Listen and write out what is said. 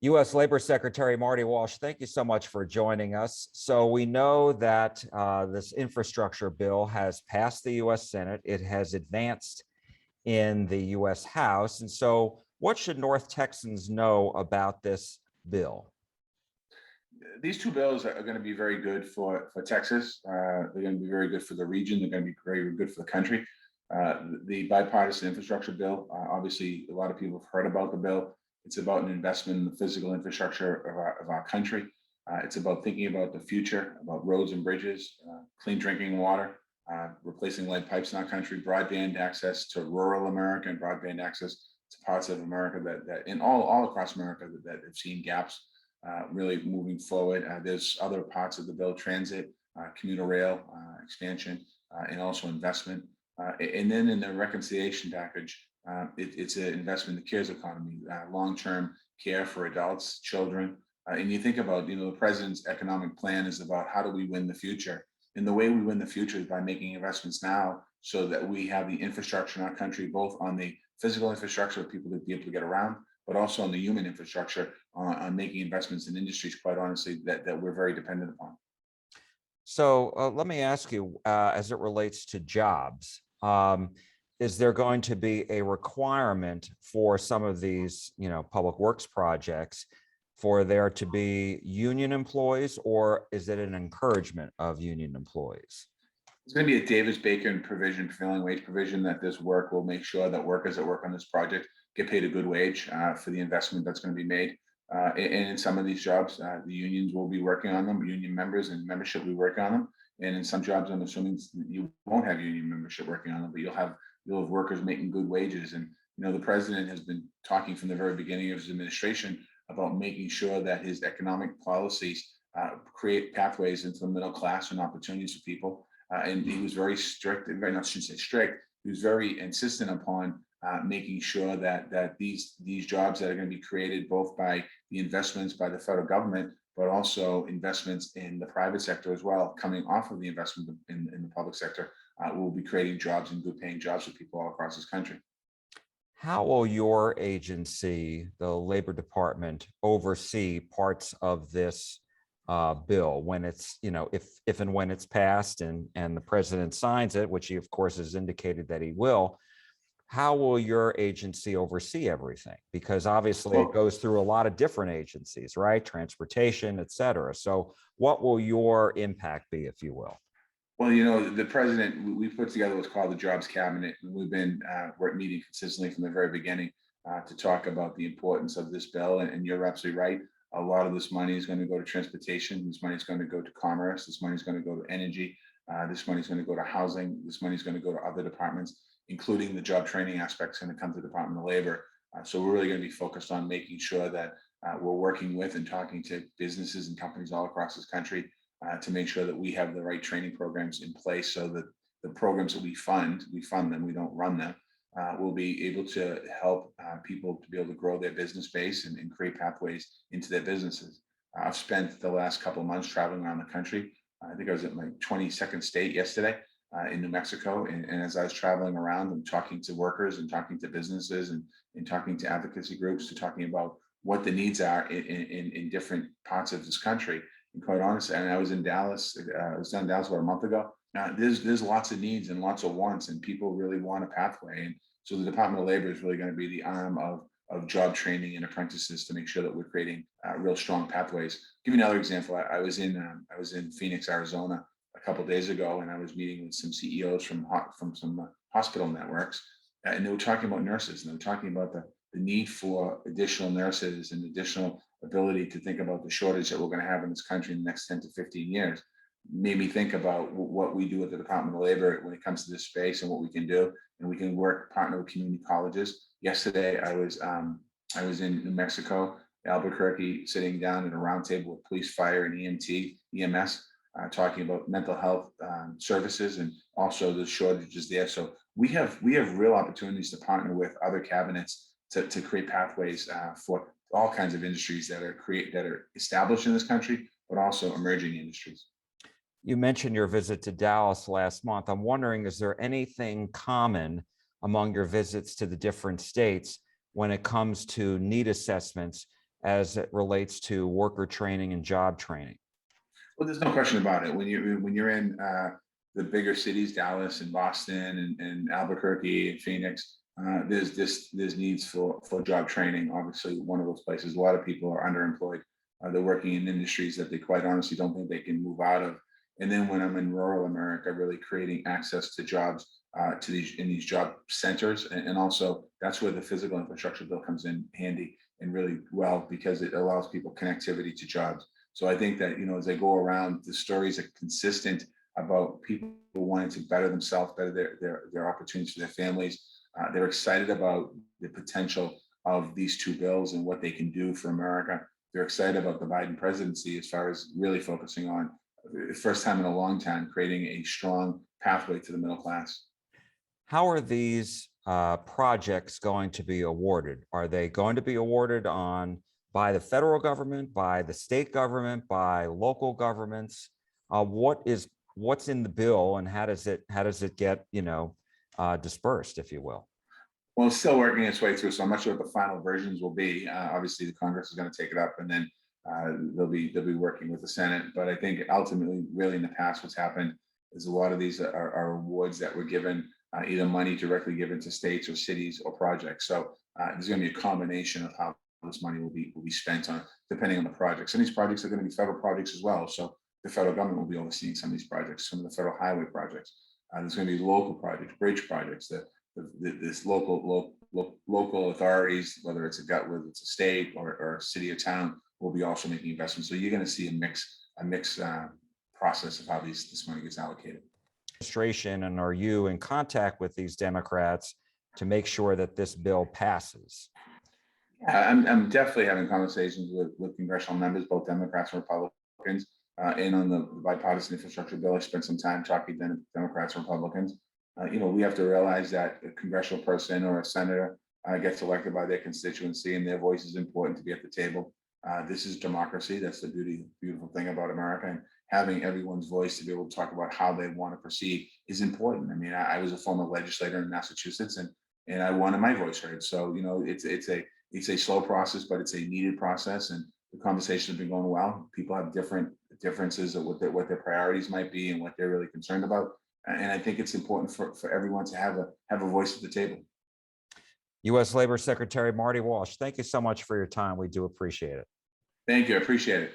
U.S. Labor Secretary Marty Walsh, thank you so much for joining us. So we know that this infrastructure bill has passed the U.S. Senate. It has advanced in the U.S. House. And so what should North Texans know about this bill? These two bills are going to be very good for Texas. They're going to be very good for the region. They're going to be very good for the country. The bipartisan infrastructure bill, obviously, a lot of people have heard about the bill. It's about an investment in the physical infrastructure of our country. It's about thinking about the future, about roads and bridges, clean drinking water, replacing lead pipes in our country, broadband access to rural America, and broadband access to parts of America that in all across America that have seen gaps. Really moving forward. There's other parts of the bill: transit, commuter rail expansion, and also investment. And then in the reconciliation package, it's an investment in the CARES economy, long-term care for adults, children. And you think about, the president's economic plan is about how do we win the future? And the way we win the future is by making investments now so that we have the infrastructure in our country, both on the physical infrastructure for people to be able to get around, but also on the human infrastructure, on making investments in industries, quite honestly, that we're very dependent upon. So let me ask you, as it relates to jobs, is there going to be a requirement for some of these, public works projects for there to be union employees, or is it an encouragement of union employees? It's going to be a Davis-Bacon provision, prevailing wage provision, that this work will make sure that workers that work on this project get paid a good wage for the investment that's going to be made. And in some of these jobs, the unions will be working on them, union members and membership will be working on them. And in some jobs, I'm assuming you won't have union membership working on them, but you'll have workers making good wages. And the president has been talking from the very beginning of his administration about making sure that his economic policies create pathways into the middle class and opportunities for people. And he was very strict, I shouldn't say strict, he was very insistent upon making sure that these jobs that are going to be created both by the investments by the federal government, but also investments in the private sector as well, coming off of the investment in the public sector, will be creating jobs and good paying jobs for people all across this country. How will your agency, the Labor Department, oversee parts of this bill when it's, if and when it's passed and the president signs it, which he of course has indicated that he will? How will your agency oversee everything? Because obviously it goes through a lot of different agencies, right? Transportation, et cetera. So what will your impact be, if you will? Well, the president, we put together what's called the Jobs Cabinet, and we've been meeting consistently from the very beginning to talk about the importance of this bill. And you're absolutely right. A lot of this money is going to go to transportation. This money is going to go to commerce. This money is going to go to energy. This money is going to go to housing. This money is going to go to other departments, including the job training aspects going to come to the Department of Labor. So we're really going to be focused on making sure that we're working with and talking to businesses and companies all across this country to make sure that we have the right training programs in place so that the programs that we fund them, we don't run them, will be able to help people to be able to grow their business base and create pathways into their businesses. I've spent the last couple of months traveling around the country. I think I was at my 22nd state yesterday in New Mexico. And as I was traveling around, I'm talking to workers and talking to businesses and talking to advocacy groups, to talking about what the needs are in different parts of this country. And quite honestly, and I was in Dallas, I was down in Dallas about a month ago. There's lots of needs and lots of wants, and people really want a pathway. And so the Department of Labor is really going to be the arm of job training and apprentices to make sure that we're creating real strong pathways. Give you another example. I was in Phoenix, Arizona a couple of days ago, and I was meeting with some CEOs from some hospital networks, and they were talking about nurses, and they were talking about the need for additional nurses and additional ability to think about the shortage that we're going to have in this country in the next 10 to 15 years. Made me think about what we do at the Department of Labor when it comes to this space and what we can do. And we can partner with community colleges. Yesterday, I was in New Mexico, Albuquerque, sitting down at a roundtable with police, fire, and EMS, talking about mental health services and also the shortages there. So we have real opportunities to partner with other cabinets to create pathways for all kinds of industries that are established in this country, but also emerging industries. You mentioned your visit to Dallas last month. I'm wondering, is there anything common among your visits to the different states when it comes to need assessments as it relates to worker training and job training? Well, there's no question about it. When you're in the bigger cities, Dallas and Boston and Albuquerque and Phoenix, there's needs for job training. Obviously, one of those places, a lot of people are underemployed. They're working in industries that they quite honestly don't think they can move out of. And then when I'm in rural America, really creating access to jobs to these job centers, and also that's where the physical infrastructure bill comes in handy and really well because it allows people connectivity to jobs. So I think that, as they go around, the stories are consistent about people wanting to better themselves, better their opportunities for their families. They're excited about the potential of these two bills and what they can do for America. They're excited about the Biden presidency as far as really focusing on, first time in a long time, creating a strong pathway to the middle class. How are these projects going to be awarded? Are they going to be awarded by the federal government, by the state government, by local governments? What's in the bill, and how does it get dispersed, if you will? Well, it's still working its way through, so I'm not sure what the final versions will be. Obviously, the Congress is going to take it up, and then they'll be working with the Senate. But I think ultimately, really in the past, what's happened is a lot of these are awards that were given, either money directly given to states or cities or projects. So there's going to be a combination of how this money will be spent on, depending on the projects. And these projects are going to be federal projects as well. So the federal government will be overseeing some of these projects, some of the federal highway projects. There's going to be local projects, bridge projects, this local authorities, whether it's a state or a city or town, will be also making investments. So you're going to see a mix process of how this money gets allocated. Administration, and are you in contact with these Democrats to make sure that this bill passes? I'm definitely having conversations with congressional members, both Democrats and Republicans, and on the bipartisan infrastructure bill. I spent some time talking to Democrats and Republicans. We have to realize that a congressional person or a senator gets elected by their constituency, and their voice is important to be at the table. This is democracy. That's the beautiful thing about America. And having everyone's voice to be able to talk about how they want to proceed is important. I mean, I was a former legislator in Massachusetts, and I wanted my voice heard. So it's a slow process, but it's a needed process. And the conversation has been going well. People have differences of what their priorities might be and what they're really concerned about. And I think it's important for everyone to have a voice at the table. U.S. Labor Secretary Marty Walsh, thank you so much for your time. We do appreciate it. Thank you. I appreciate it.